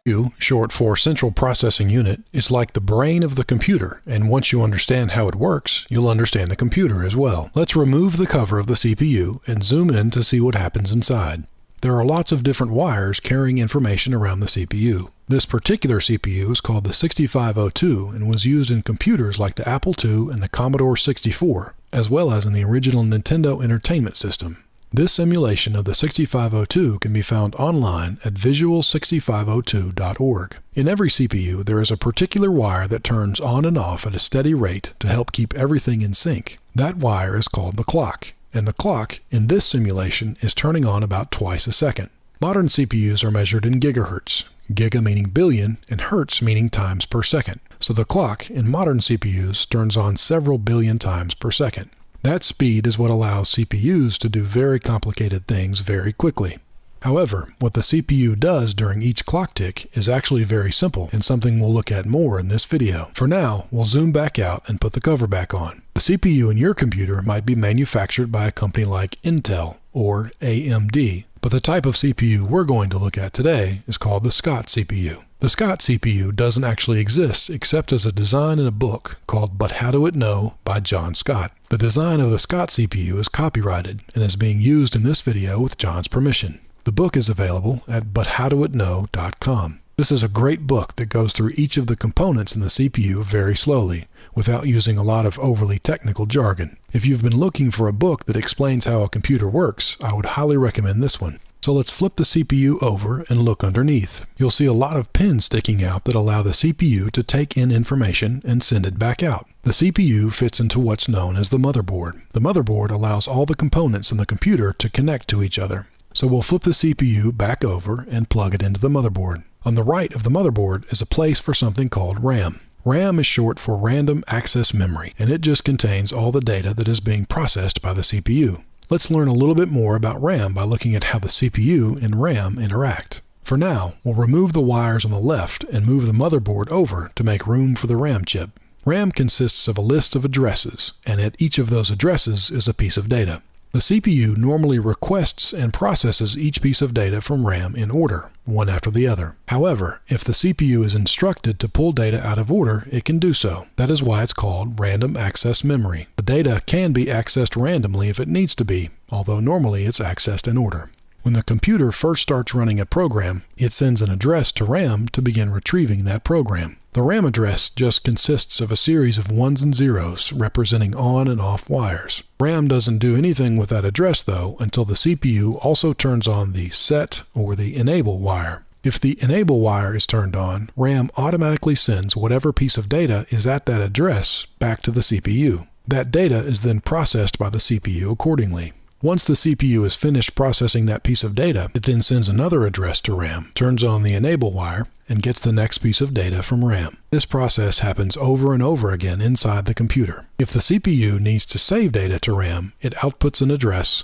CPU, short for Central Processing Unit, is like the brain of the computer, and once you understand how it works, you'll understand the computer as well. Let's remove the cover of the CPU and zoom in to see what happens inside. There are lots of different wires carrying information around the CPU. This particular CPU is called the 6502 and was used in computers like the Apple II and the Commodore 64, as well as in the original Nintendo Entertainment System. This emulation of the 6502 can be found online at visual6502.org. In every CPU, there is a particular wire that turns on and off at a steady rate to help keep everything in sync. That wire is called the clock, and the clock in this simulation is turning on about twice a second. Modern CPUs are measured in gigahertz, giga meaning billion and hertz meaning times per second. So the clock in modern CPUs turns on several billion times per second. That speed is what allows CPUs to do very complicated things very quickly. However, what the CPU does during each clock tick is actually very simple and something we'll look at more in this video. For now, we'll zoom back out and put the cover back on. The CPU in your computer might be manufactured by a company like Intel or AMD, but the type of CPU we're going to look at today is called the Scott CPU. The Scott CPU doesn't actually exist except as a design in a book called But How Do It Know by John Scott. The design of the Scott CPU is copyrighted and is being used in this video with John's permission. The book is available at buthowdoitknow.com. This is a great book that goes through each of the components in the CPU very slowly, without using a lot of overly technical jargon. If you've been looking for a book that explains how a computer works, I would highly recommend this one. So let's flip the CPU over and look underneath. You'll see a lot of pins sticking out that allow the CPU to take in information and send it back out. The CPU fits into what's known as the motherboard. The motherboard allows all the components in the computer to connect to each other. So we'll flip the CPU back over and plug it into the motherboard. On the right of the motherboard is a place for something called RAM. RAM is short for Random Access Memory, and it just contains all the data that is being processed by the CPU. Let's learn a little bit more about RAM by looking at how the CPU and RAM interact. For now, we'll remove the wires on the left and move the motherboard over to make room for the RAM chip. RAM consists of a list of addresses, and at each of those addresses is a piece of data. The CPU normally requests and processes each piece of data from RAM in order, one after the other. However, if the CPU is instructed to pull data out of order, it can do so. That is why it's called Random Access Memory. The data can be accessed randomly if it needs to be, although normally it's accessed in order. When the computer first starts running a program, it sends an address to RAM to begin retrieving that program. The RAM address just consists of a series of ones and zeros representing on and off wires. RAM doesn't do anything with that address though until the CPU also turns on the set or the enable wire. If the enable wire is turned on, RAM automatically sends whatever piece of data is at that address back to the CPU. That data is then processed by the CPU accordingly. Once the CPU is finished processing that piece of data, it then sends another address to RAM, turns on the enable wire, and gets the next piece of data from RAM. This process happens over and over again inside the computer. If the CPU needs to save data to RAM, it outputs an address,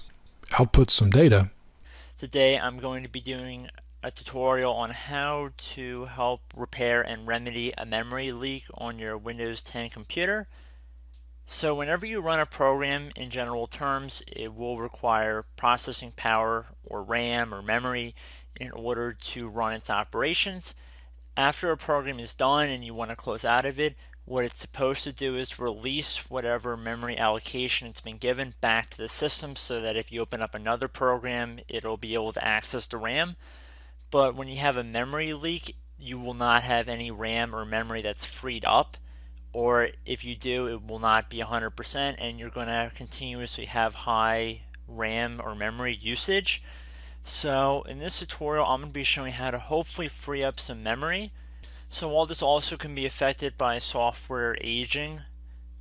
outputs some data. Today I'm going to be doing a tutorial on how to help repair and remedy a memory leak on your Windows 10 computer. So whenever you run a program, in general terms, it will require processing power or RAM or memory in order to run its operations. After a program is done and you want to close out of it, what it's supposed to do is release whatever memory allocation it's been given back to the system so that if you open up another program, it'll be able to access the RAM. But when you have a memory leak, you will not have any RAM or memory that's freed up. Or if you do, it will not be 100% and you're going to continuously have high RAM or memory usage. So in this tutorial, I'm going to be showing how to hopefully free up some memory. So while this also can be affected by software aging,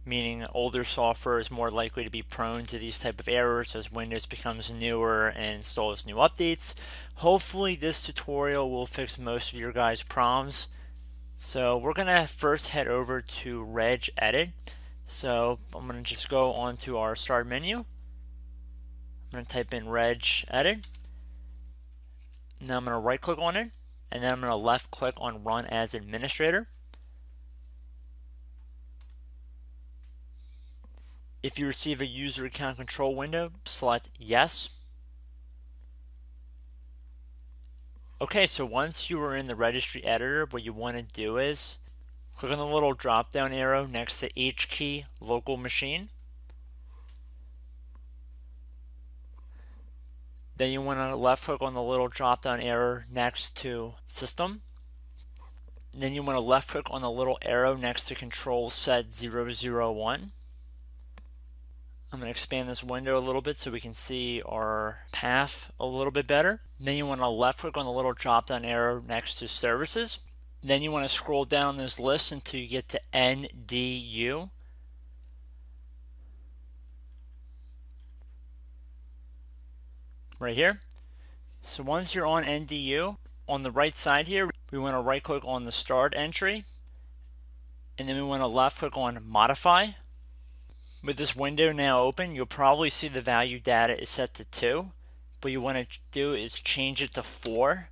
meaning older software is more likely to be prone to these type of errors as Windows becomes newer and installs new updates, hopefully this tutorial will fix most of your guys' problems. So we're going to first head over to regedit. So I'm going to just go onto our start menu. I'm going to type in regedit. Now I'm going to right click on it, and then I'm going to left click on run as administrator. If you receive a user account control window, select yes. Okay, so once you are in the registry editor, what you want to do is click on the little drop down arrow next to H key local machine. Then you want to left click on the little drop down arrow next to system. Then you want to left click on the little arrow next to control set 001. I'm going to expand this window a little bit so we can see our path a little bit better. Then you want to left click on the little drop down arrow next to services. Then you want to scroll down this list until you get to NDU. Right here. So once you're on NDU, on the right side here, we want to right click on the start entry, and then we want to left click on modify. With this window now open, you'll probably see the value data is set to 2. What you want to do is change it to 4.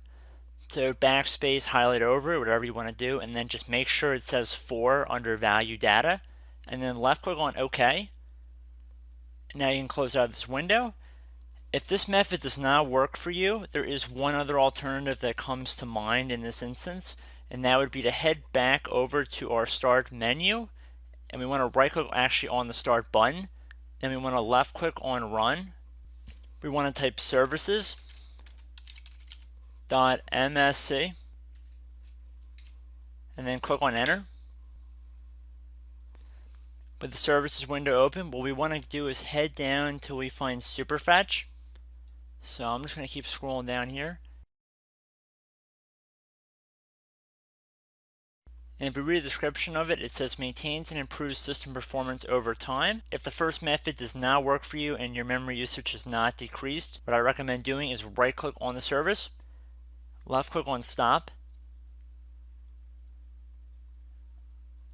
So backspace, highlight over it, whatever you want to do, and then just make sure it says 4 under value data, and then left click on OK. Now you can close out this window. If this method does not work for you, there is one other alternative that comes to mind in this instance, and that would be to head back over to our start menu, and we want to right click actually on the start button, then we want to left click on run. We want to type services.msc and then click on enter. With the services window open, what we want to do is head down until we find Superfetch. So I'm just going to keep scrolling down here. And if we read the description of it, it says maintains and improves system performance over time. If the first method does not work for you and your memory usage is not decreased, what I recommend doing is right click on the service, left click on stop,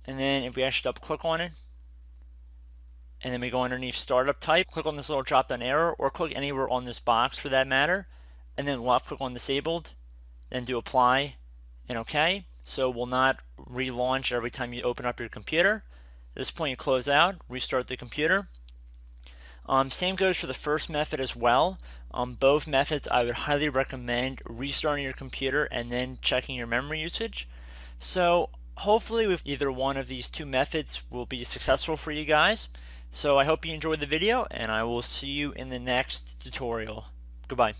and then if we actually double click on it, and then we go underneath startup type, click on this little drop down arrow, or click anywhere on this box for that matter, and then left click on disabled, then do apply and OK. So it will not relaunch every time you open up your computer. At this point you close out, restart the computer. Same goes for the first method as well. Both methods I would highly recommend restarting your computer and then checking your memory usage. So hopefully with either one of these two methods will be successful for you guys. So I hope you enjoyed the video, and I will see you in the next tutorial. Goodbye.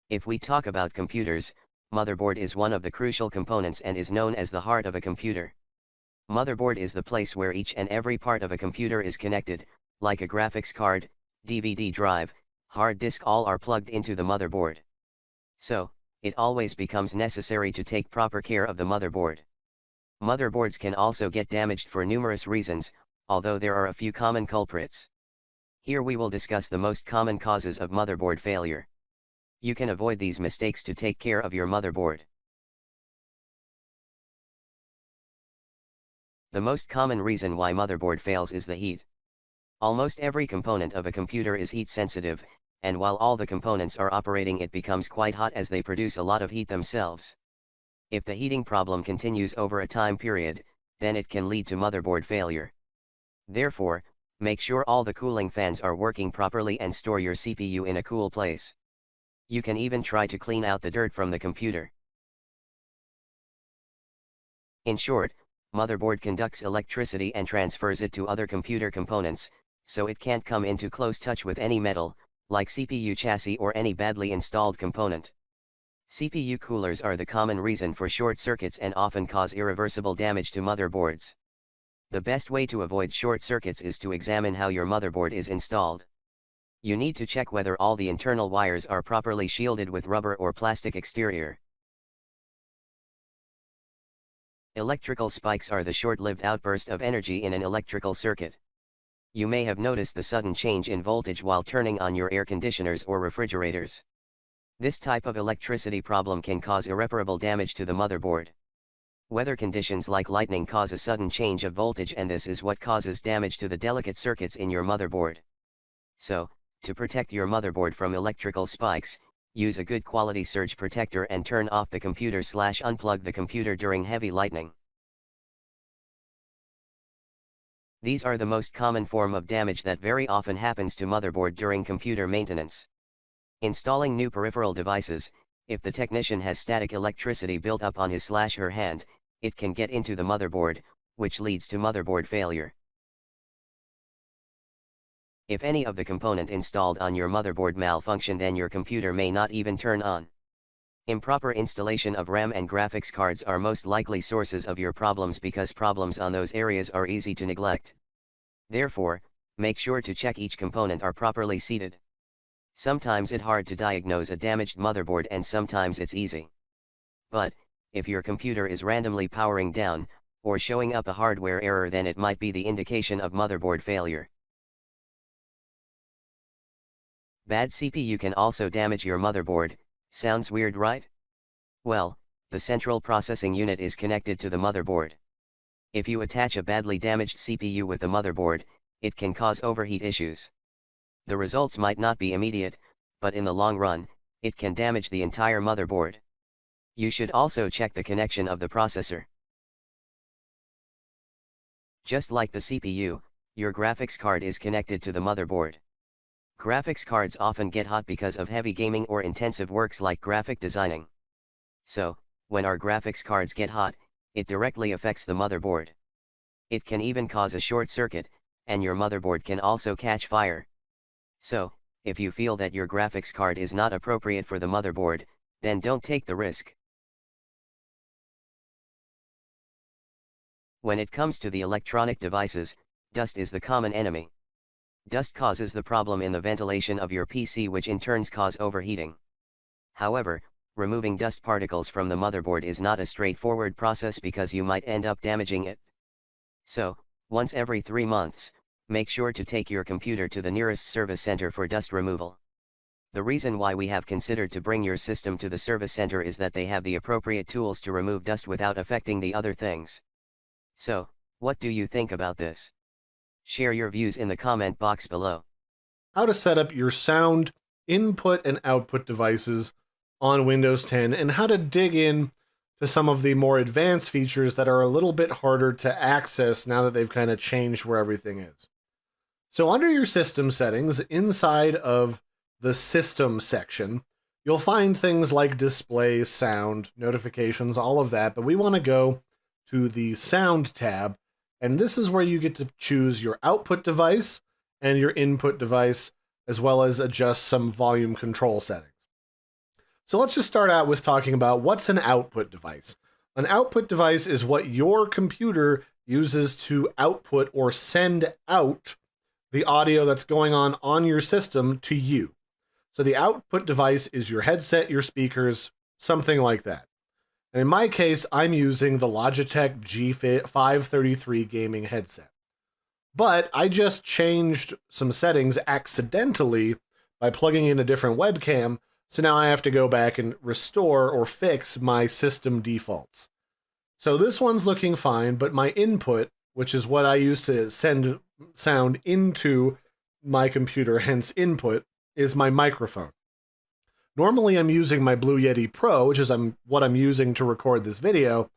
If we talk about computers, motherboard is one of the crucial components and is known as the heart of a computer. Motherboard is the place where each and every part of a computer is connected, like a graphics card, DVD drive, hard disk, all are plugged into the motherboard. So, it always becomes necessary to take proper care of the motherboard. Motherboards can also get damaged for numerous reasons, although there are a few common culprits. Here we will discuss the most common causes of motherboard failure. You can avoid these mistakes to take care of your motherboard. The most common reason why motherboard fails is the heat. Almost every component of a computer is heat sensitive, and while all the components are operating, it becomes quite hot as they produce a lot of heat themselves. If the heating problem continues over a time period, then it can lead to motherboard failure. Therefore, make sure all the cooling fans are working properly and store your CPU in a cool place. You can even try to clean out the dirt from the computer. In short, motherboard conducts electricity and transfers it to other computer components, so it can't come into close touch with any metal, like CPU chassis or any badly installed component. CPU coolers are the common reason for short circuits and often cause irreversible damage to motherboards. The best way to avoid short circuits is to examine how your motherboard is installed. You need to check whether all the internal wires are properly shielded with rubber or plastic exterior. Electrical spikes are the short-lived outburst of energy in an electrical circuit. You may have noticed the sudden change in voltage while turning on your air conditioners or refrigerators. This type of electricity problem can cause irreparable damage to the motherboard. Weather conditions like lightning cause a sudden change of voltage, and this is what causes damage to the delicate circuits in your motherboard. So, to protect your motherboard from electrical spikes, use a good quality surge protector and turn off the computer/unplug the computer during heavy lightning. These are the most common form of damage that very often happens to motherboard during computer maintenance. Installing new peripheral devices, If the technician has static electricity built up on his/her hand, it can get into the motherboard, which leads to motherboard failure. If any of the component installed on your motherboard malfunction, then your computer may not even turn on. Improper installation of RAM and graphics cards are most likely sources of your problems because problems on those areas are easy to neglect. Therefore, make sure to check each component are properly seated. Sometimes it's hard to diagnose a damaged motherboard and sometimes it's easy. But, if your computer is randomly powering down, or showing up a hardware error, then it might be the indication of motherboard failure. Bad CPU can also damage your motherboard. Sounds weird, right? Well, the central processing unit is connected to the motherboard. If you attach a badly damaged CPU with the motherboard, it can cause overheat issues. The results might not be immediate, but in the long run, it can damage the entire motherboard. You should also check the connection of the processor. Just like the CPU, your graphics card is connected to the motherboard. Graphics cards often get hot because of heavy gaming or intensive works like graphic designing. So, when our graphics cards get hot, it directly affects the motherboard. It can even cause a short circuit, and your motherboard can also catch fire. So, if you feel that your graphics card is not appropriate for the motherboard, then don't take the risk. When it comes to the electronic devices, dust is the common enemy. Dust causes the problem in the ventilation of your PC, which in turn cause overheating. However, removing dust particles from the motherboard is not a straightforward process because you might end up damaging it. So, once every 3 months, make sure to take your computer to the nearest service center for dust removal. The reason why we have considered to bring your system to the service center is that they have the appropriate tools to remove dust without affecting the other things. So, what do you think about this? Share your views in the comment box below. How to set up your sound input and output devices on Windows 10 and how to dig in to some of the more advanced features that are a little bit harder to access now that they've kind of changed where everything is. So under your system settings, inside of the system section, you'll find things like display, sound, notifications, all of that, but we want to go to the sound tab, and this is where you get to choose your output device and your input device, as well as adjust some volume control settings. So let's just start out with talking about what's an output device. An output device is what your computer uses to output or send out the audio that's going on your system to you. So the output device is your headset, your speakers, something like that. And in my case, I'm using the Logitech G533 gaming headset. But I just changed some settings accidentally by plugging in a different webcam, so now I have to go back and restore or fix my system defaults. So this one's looking fine, but my input, which is what I use to send sound into my computer, hence input, is my microphone. Normally I'm using my Blue Yeti Pro, which is what I'm using to record this video,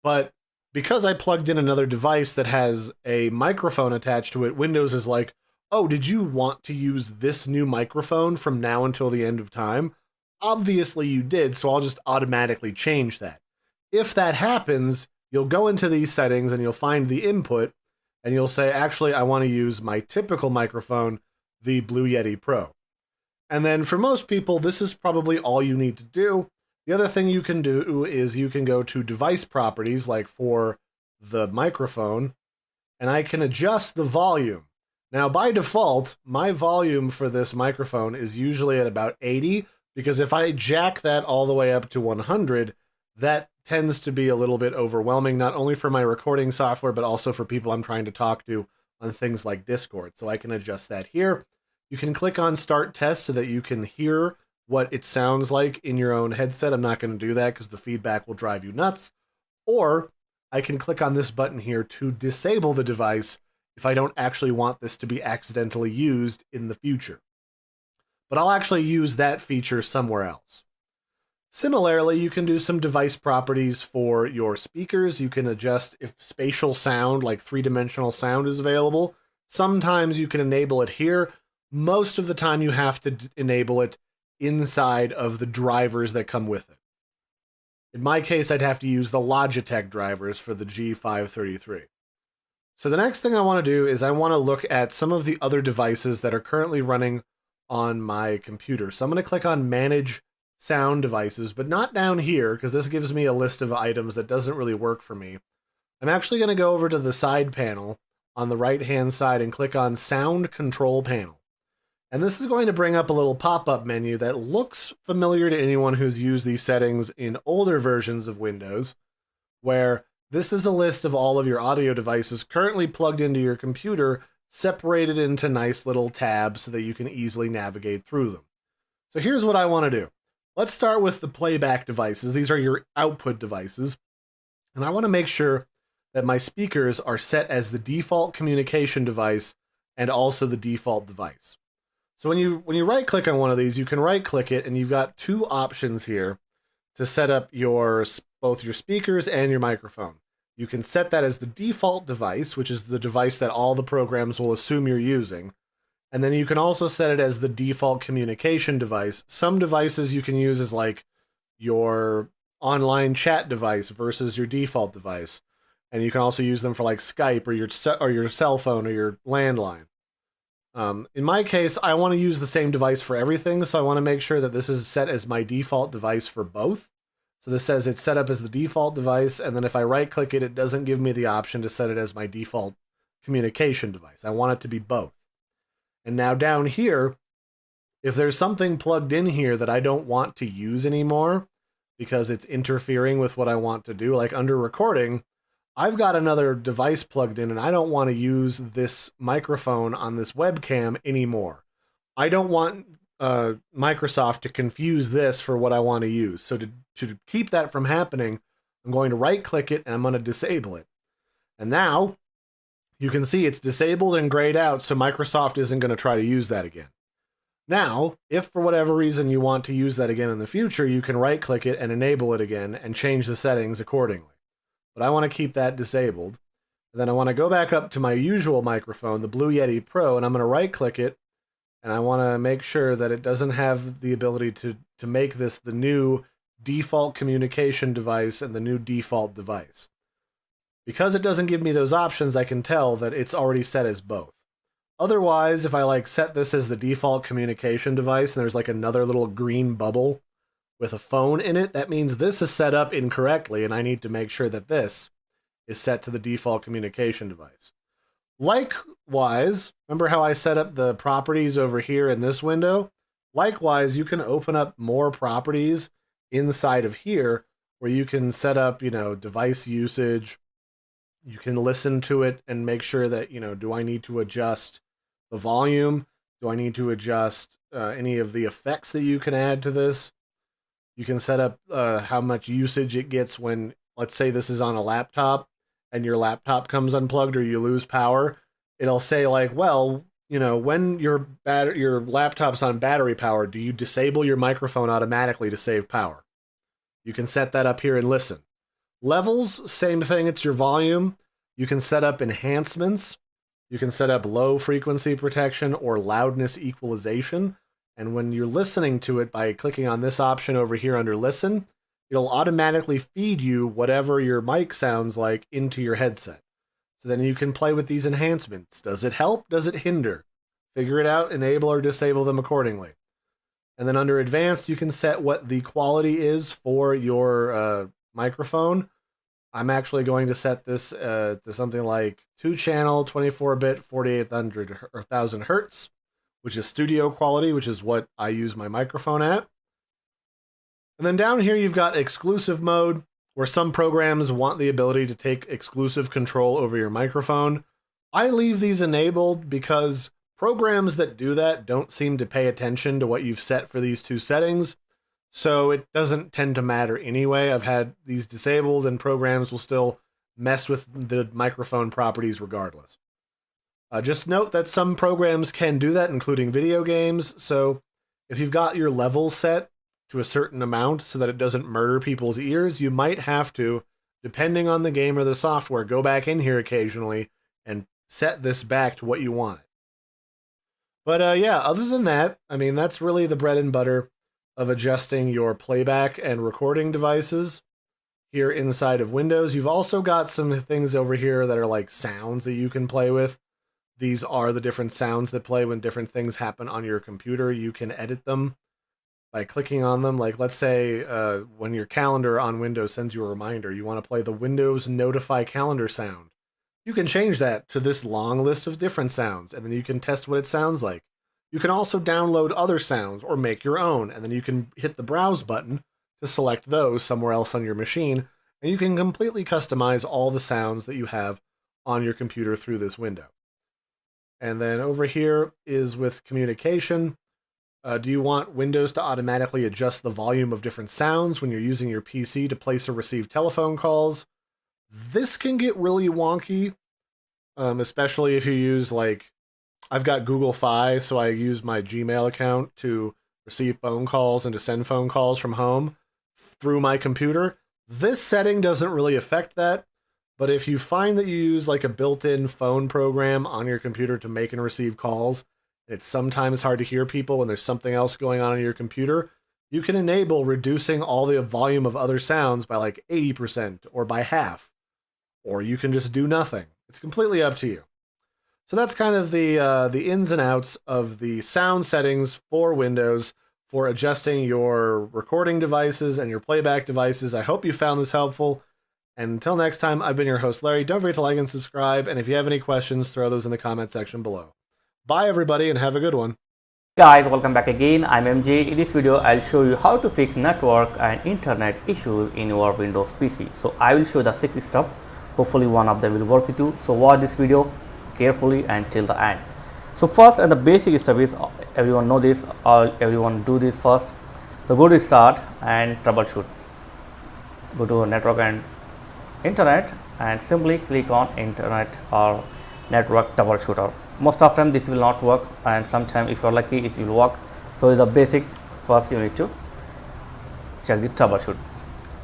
but because I plugged in another device that has a microphone attached to it, Windows is like, oh, did you want to use this new microphone from now until the end of time? Obviously you did, so I'll just automatically change that. If that happens, you'll go into these settings and you'll find the input, and you'll say, actually, I want to use my typical microphone, the Blue Yeti Pro. And then for most people, this is probably all you need to do. The other thing you can do is you can go to device properties, like for the microphone, and I can adjust the volume. Now, by default, my volume for this microphone is usually at about 80, because if I jack that all the way up to 100, that tends to be a little bit overwhelming, not only for my recording software, but also for people I'm trying to talk to on things like Discord. So I can adjust that here. You can click on Start Test so that you can hear what it sounds like in your own headset. I'm not going to do that because the feedback will drive you nuts. Or I can click on this button here to disable the device if I don't actually want this to be accidentally used in the future. But I'll actually use that feature somewhere else. Similarly, you can do some device properties for your speakers. You can adjust if spatial sound, like three-dimensional sound, is available. Sometimes you can enable it here. Most of the time you have to enable it inside of the drivers that come with it. In my case, I'd have to use the Logitech drivers for the G533. So the next thing I want to do is I want to look at some of the other devices that are currently running on my computer. So I'm going to click on Manage Sound Devices, but not down here, because this gives me a list of items that doesn't really work for me. I'm actually going to go over to the side panel on the right-hand side and click on Sound Control Panel. And this is going to bring up a little pop-up menu that looks familiar to anyone who's used these settings in older versions of Windows, where this is a list of all of your audio devices currently plugged into your computer, separated into nice little tabs so that you can easily navigate through them. So here's what I want to do. Let's start with the playback devices. These are your output devices. And I want to make sure that my speakers are set as the default communication device and also the default device. So when you right-click on one of these, you can right-click it, and you've got two options here to set up both your speakers and your microphone. You can set that as the default device, which is the device that all the programs will assume you're using. And then you can also set it as the default communication device. Some devices you can use as like your online chat device versus your default device. And you can also use them for like Skype or your cell phone or your landline. In my case, I want to use the same device for everything, so I want to make sure that this is set as my default device for both. So this says it's set up as the default device, and then if I right-click it, it doesn't give me the option to set it as my default communication device. I want it to be both. And now down here, if there's something plugged in here that I don't want to use anymore because it's interfering with what I want to do, like under recording, I've got another device plugged in and I don't want to use this microphone on this webcam anymore. I don't want Microsoft to confuse this for what I want to use. So to keep that from happening, I'm going to right-click it and I'm going to disable it. And now you can see it's disabled and grayed out, so Microsoft isn't going to try to use that again. Now, if for whatever reason you want to use that again in the future, you can right-click it and enable it again and change the settings accordingly. But I want to keep that disabled. And then I want to go back up to my usual microphone, the Blue Yeti Pro, and I'm going to right-click it, and I want to make sure that it doesn't have the ability to make this the new default communication device and the new default device. Because it doesn't give me those options, I can tell that it's already set as both. Otherwise, if I like set this as the default communication device and there's like another little green bubble with a phone in it, that means this is set up incorrectly, and I need to make sure that this is set to the default communication device. Likewise, remember how I set up the properties over here in this window? Likewise, you can open up more properties inside of here where you can set up, device usage. You can listen to it and make sure that, do I need to adjust the volume? Do I need to adjust any of the effects that you can add to this? You can set up how much usage it gets when, let's say this is on a laptop and your laptop comes unplugged or you lose power. It'll say like, well, when your laptop's on battery power, do you disable your microphone automatically to save power? You can set that up here and listen. Levels, same thing, it's your volume. You can set up enhancements. You can set up low frequency protection or loudness equalization. And when you're listening to it by clicking on this option over here under listen, it'll automatically feed you whatever your mic sounds like into your headset. So then you can play with these enhancements. Does it help? Does it hinder? Figure it out, enable or disable them accordingly. And then under advanced, you can set what the quality is for your microphone. I'm actually going to set this to something like 2-channel, 24-bit, 4800 or 1000 hertz, which is studio quality, which is what I use my microphone at. And then down here, you've got exclusive mode, where some programs want the ability to take exclusive control over your microphone. I leave these enabled because programs that do that don't seem to pay attention to what you've set for these two settings. So it doesn't tend to matter anyway. I've had these disabled and programs will still mess with the microphone properties regardless. Just note that some programs can do that, including video games. So if you've got your level set to a certain amount so that it doesn't murder people's ears, you might have to, depending on the game or the software, go back in here occasionally and set this back to what you want. But yeah, other than that, I mean, that's really the bread and butter of adjusting your playback and recording devices here inside of Windows. You've also got some things over here that are like sounds that you can play with. These are the different sounds that play when different things happen on your computer. You can edit them by clicking on them. Like, let's say when your calendar on Windows sends you a reminder, you want to play the Windows Notify Calendar sound. You can change that to this long list of different sounds, and then you can test what it sounds like. You can also download other sounds or make your own, and then you can hit the Browse button to select those somewhere else on your machine, and you can completely customize all the sounds that you have on your computer through this window. And then over here is with communication. Do you want Windows to automatically adjust the volume of different sounds when you're using your PC to place or receive telephone calls? This can get really wonky, especially if you use, like, I've got Google Fi, so I use my Gmail account to receive phone calls and to send phone calls from home through my computer. This setting doesn't really affect that, but if you find that you use like a built-in phone program on your computer to make and receive calls, and it's sometimes hard to hear people when there's something else going on your computer, you can enable reducing all the volume of other sounds by like 80% or by half, or you can just do nothing. It's completely up to you. So that's kind of the ins and outs of the sound settings for Windows for adjusting your recording devices and your playback devices. I hope you found this helpful. And until next time, I've been your host, Larry. Don't forget to like and subscribe. And if you have any questions, throw those in the comment section below. Bye, everybody, and have a good one. Guys, welcome back again. I'm MJ. In this video, I'll show you how to fix network and internet issues in your Windows PC. So I will show the 6 steps. Hopefully one of them will work with you. So watch this video carefully until the end. So first, and the basic step is, everyone know this, or everyone do this first. So go to Start and Troubleshoot. Go to Network and Internet and simply click on Internet or Network Troubleshooter. Most of the time this will not work, and sometimes if you're lucky it will work. So it's a basic. First you need to check the troubleshoot,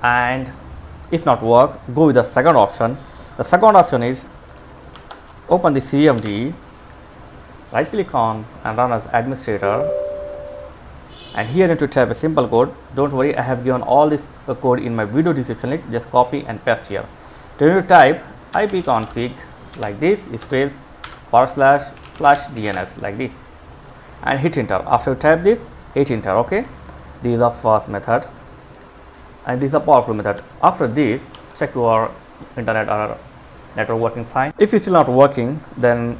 and if not work, go with the second option. The second option is open the CMD, right click on and run as administrator, and here you need to type a simple code. Don't worry, I have given all this code in my video description link. Just copy and paste here. Then you type ipconfig like this space //DNS like this and hit enter. After you type this, hit enter. Okay, this is the first method, and this is a powerful method. After this, check your internet or network working fine. If it's still not working, then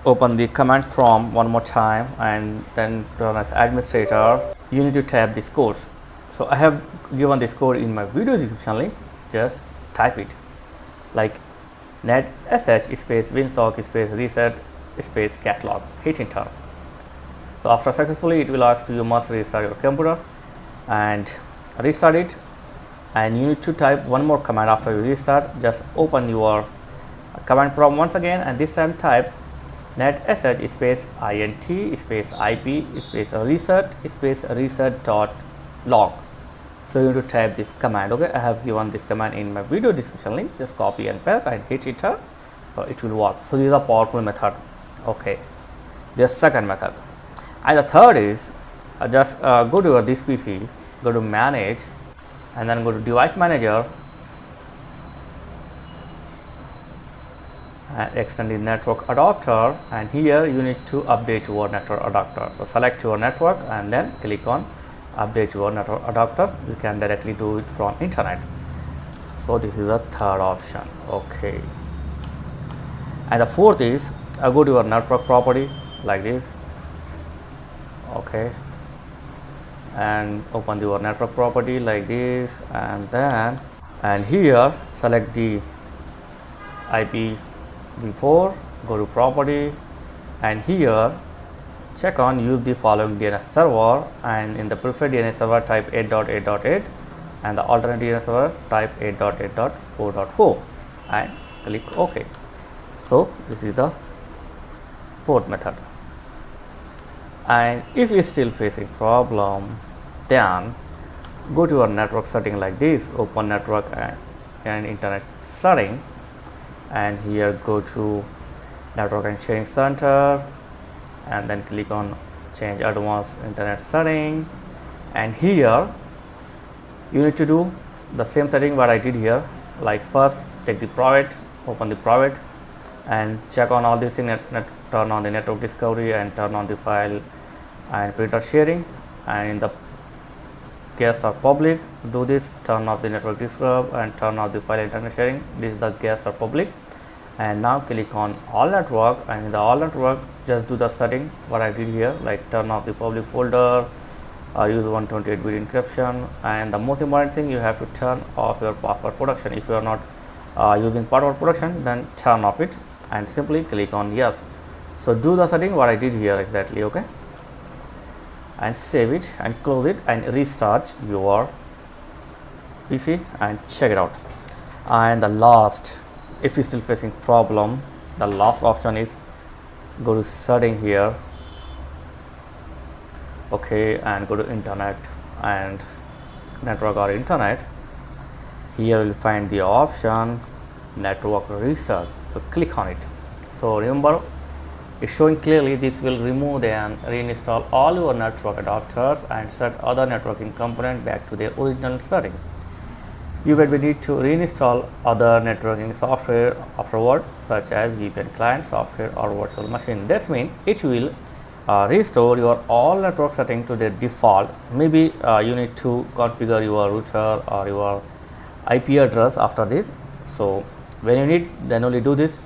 open the command prompt one more time and then run as administrator. You need to type these codes. So I have given this code in my video description link. Just type it like net sh space winsock space reset space catalog. Hit enter. So after successfully, it will ask you must restart your computer, and restart it. And you need to type one more command after you restart. Just open your command prompt once again, and this time type net sh space int space ip space reset dot log. So you need to type this command. Okay, I have given this command in my video description link. Just copy and paste and hit enter. It will work. So this is a powerful method. Okay, the second method, and the third is just go to your this PC, go to manage, and then go to device manager and extend the network adapter, and here you need to update your network adapter. So select your network and then click on update your network adapter. You can directly do it from internet. So this is the third option. Okay, and the fourth is go to your network property like this. Okay, and open your network property like this, and then here select the IPv4, go to property, and here check on use the following DNS server, and in the preferred DNS server type 8.8.8 and the alternate DNS server type 8.8.4.4 and click OK. So this is the fourth method. And if you still facing problem, then go to your network setting like this. Open network and internet setting, and here go to network and sharing center, and then click on change advanced internet setting, And here you need to do the same setting what I did here. Like first take the private, open the private and check on all these things, turn on the network discovery and turn on the file and printer sharing, and in the guest or public do this, turn off the network discovery and turn off the file internet sharing. This is the guest or public. And now click on all network, and in the all network just do the setting what I did here, like turn off the public folder, use 128-bit encryption, and the most important thing, you have to turn off your password protection. If you are not using password protection, then turn off it and simply click on yes. So do the setting what I did here exactly, okay, and save it and close it and restart your PC and check it out. And the last, if you're still facing problem, the last option is go to setting here, okay, and go to internet and network or internet. Here you'll find the option network reset, so click on it. So remember, it's showing clearly this will remove and reinstall all your network adapters and set other networking component back to their original settings. You will need to reinstall other networking software afterward, such as VPN client software or virtual machine. That means it will restore your all network setting to their default. Maybe you need to configure your router or your IP address after this. So when you need, then only do this.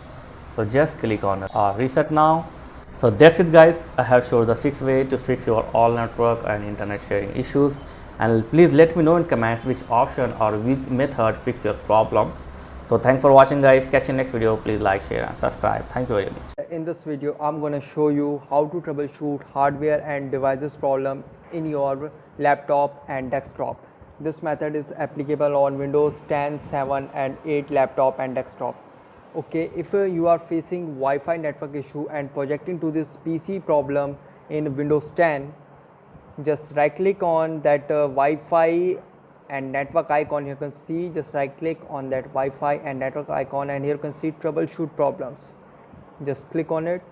So just click on reset now. So that's it guys, I have showed the 6 ways to fix your all network and internet sharing issues, and please let me know in comments which option or which method fix your problem. So thanks for watching guys, catch you next video. Please like, share and subscribe. Thank you very much. In this video I'm going to show you how to troubleshoot hardware and devices problem in your laptop and desktop. This method is applicable on Windows 10, 7 and 8 laptop and desktop. Okay, if you are facing Wi-Fi network issue and projecting to this PC problem in Windows 10, just right click on that Wi-Fi and network icon. You can see, just right click on that Wi-Fi and network icon, and here you can see troubleshoot problems. Just click on it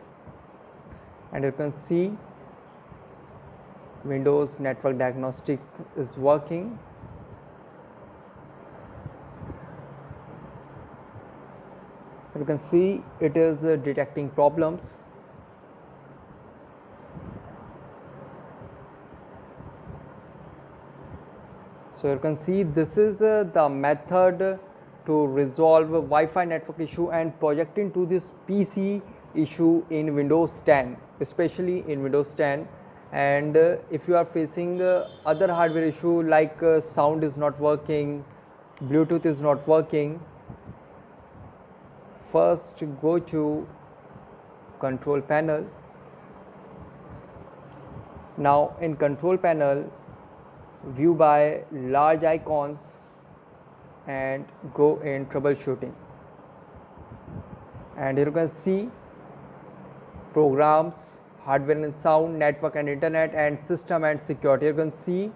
and you can see Windows network diagnostic is working. You can see it is detecting problems. So you can see this is the method to resolve Wi-Fi network issue and projecting to this PC issue in Windows 10, especially in Windows 10. And if you are facing other hardware issue like sound is not working, Bluetooth is not working, first go to control panel. Now in control panel, view by large icons and go in troubleshooting, and here you can see programs, hardware and sound, network and internet, and system and security. You can see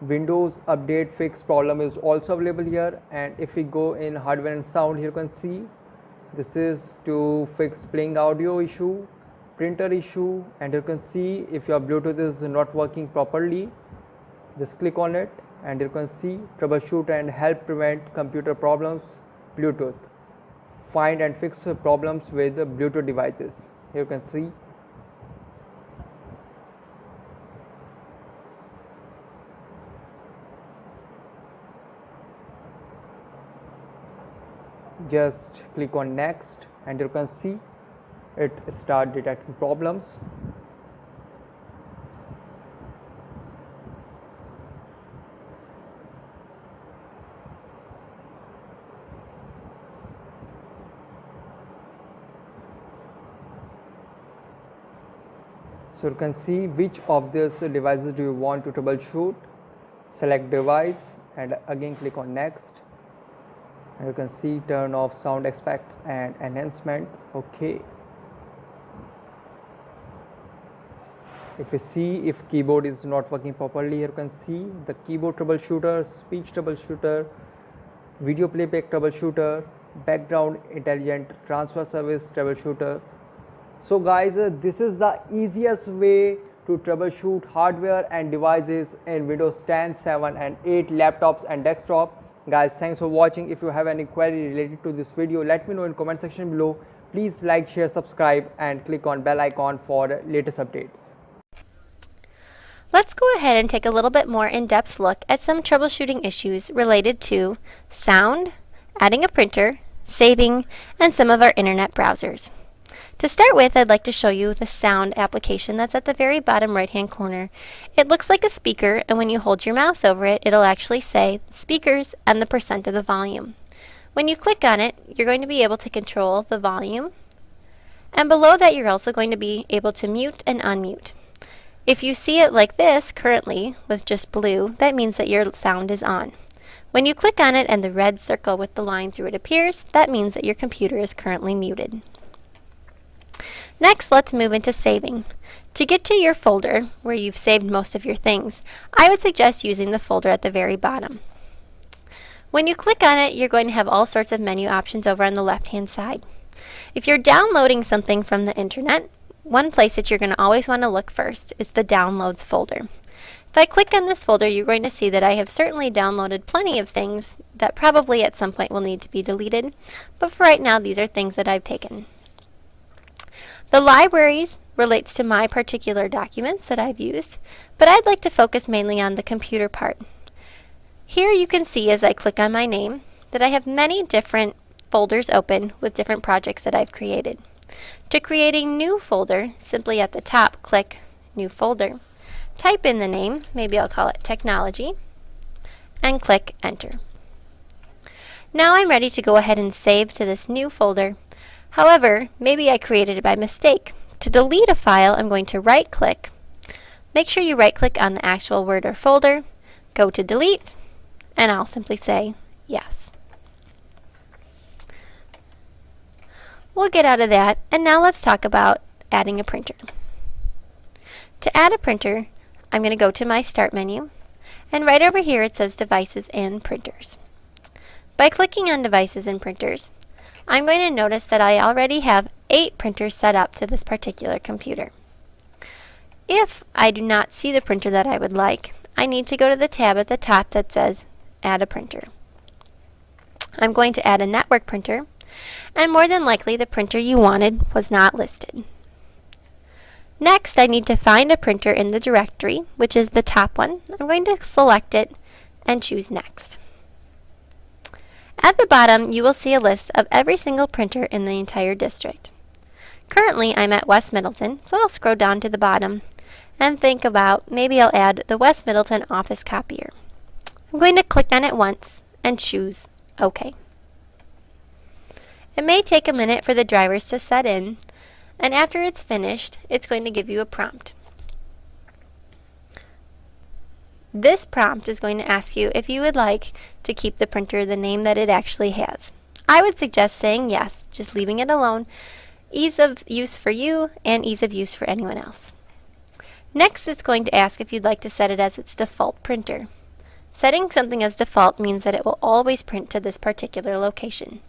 Windows update fix problem is also available here. And if we go in hardware and sound, here you can see this is to fix playing audio issue, printer issue, and you can see if your Bluetooth is not working properly, just click on it and you can see troubleshoot and help prevent computer problems, Bluetooth, find and fix problems with Bluetooth devices. Here you can see just click on next and you can see it start detecting problems. So you can see which of these devices do you want to troubleshoot. Select device and again click on next. And you can see turn off sound effects and enhancement. Okay. If you see if keyboard is not working properly, here you can see the keyboard troubleshooter, speech troubleshooter, video playback troubleshooter, background intelligent transfer service troubleshooter. So guys, this is the easiest way to troubleshoot hardware and devices in Windows 10, 7 and 8 laptops and desktop. Guys, thanks for watching. If you have any query related to this video, let me know in comment section below. Please like, share, subscribe and click on bell icon for latest updates. Let's go ahead and take a little bit more in-depth look at some troubleshooting issues related to sound, adding a printer, saving, and some of our internet browsers. To start with, I'd like to show you the sound application that's at the very bottom right-hand corner. It looks like a speaker, and when you hold your mouse over it, it'll actually say speakers and the percent of the volume. When you click on it, you're going to be able to control the volume, and below that you're also going to be able to mute and unmute. If you see it like this currently with just blue, that means that your sound is on. When you click on it and the red circle with the line through it appears, that means that your computer is currently muted. Next, let's move into saving. To get to your folder where you've saved most of your things, I would suggest using the folder at the very bottom. When you click on it, you're going to have all sorts of menu options over on the left-hand side. If you're downloading something from the internet, one place that you're going to always want to look first is the Downloads folder. If I click on this folder, you're going to see that I have certainly downloaded plenty of things that probably at some point will need to be deleted, but for right now, these are things that I've taken. The libraries relates to my particular documents that I've used, but I'd like to focus mainly on the computer part. Here you can see as I click on my name that I have many different folders open with different projects that I've created. To create a new folder, simply at the top click New Folder. Type in the name, maybe I'll call it Technology, and click Enter. Now I'm ready to go ahead and save to this new folder. However, maybe I created it by mistake. To delete a file, I'm going to right-click. Make sure you right-click on the actual word or folder, go to Delete, and I'll simply say Yes. We'll get out of that, and now let's talk about adding a printer. To add a printer, I'm going to go to my Start menu, and right over here it says Devices and Printers. By clicking on Devices and Printers, I'm going to notice that I already have 8 printers set up to this particular computer. If I do not see the printer that I would like, I need to go to the tab at the top that says Add a Printer. I'm going to add a network printer, and more than likely the printer you wanted was not listed. Next, I need to find a printer in the directory, which is the top one. I'm going to select it and choose Next. At the bottom, you will see a list of every single printer in the entire district. Currently, I'm at West Middleton, so I'll scroll down to the bottom and think about maybe I'll add the West Middleton office copier. I'm going to click on it once and choose OK. It may take a minute for the drivers to set in, and after it's finished, it's going to give you a prompt. This prompt is going to ask you if you would like to keep the printer the name that it actually has. I would suggest saying yes, just leaving it alone. Ease of use for you and ease of use for anyone else. Next, it's going to ask if you'd like to set it as its default printer. Setting something as default means that it will always print to this particular location.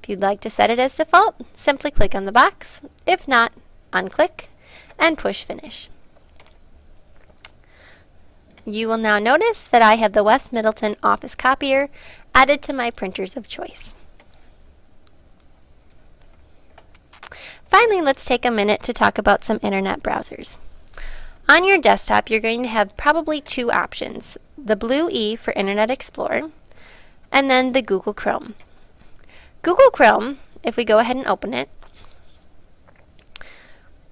If you'd like to set it as default, simply click on the box. If not, unclick and push Finish. You will now notice that I have the West Middleton office copier added to my printers of choice. Finally, let's take a minute to talk about some internet browsers. On your desktop, you're going to have probably 2 options, the Blue E for Internet Explorer, and then the Google Chrome. Google Chrome, if we go ahead and open it,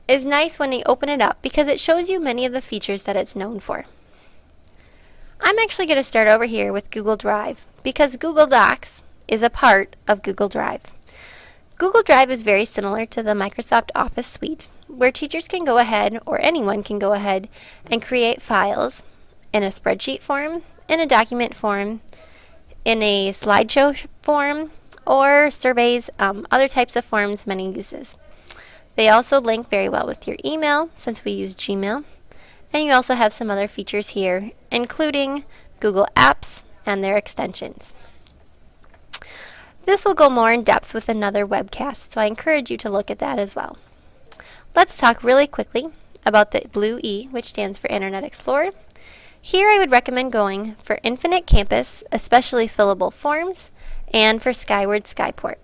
is nice when you open it up because it shows you many of the features that it's known for. I'm actually going to start over here with Google Drive because Google Docs is a part of Google Drive. Google Drive is very similar to the Microsoft Office suite, where teachers can go ahead, or anyone can go ahead, and create files in a spreadsheet form, in a document form, in a slideshow form, or surveys, other types of forms, many uses. They also link very well with your email, since we use Gmail, and you also have some other features here, including Google Apps and their extensions. This will go more in depth with another webcast, so I encourage you to look at that as well. Let's talk really quickly about the Blue E, which stands for Internet Explorer. Here I would recommend going for Infinite Campus, especially fillable forms, and for Skyward Skyport.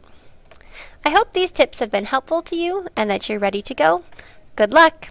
I hope these tips have been helpful to you and that you're ready to go. Good luck!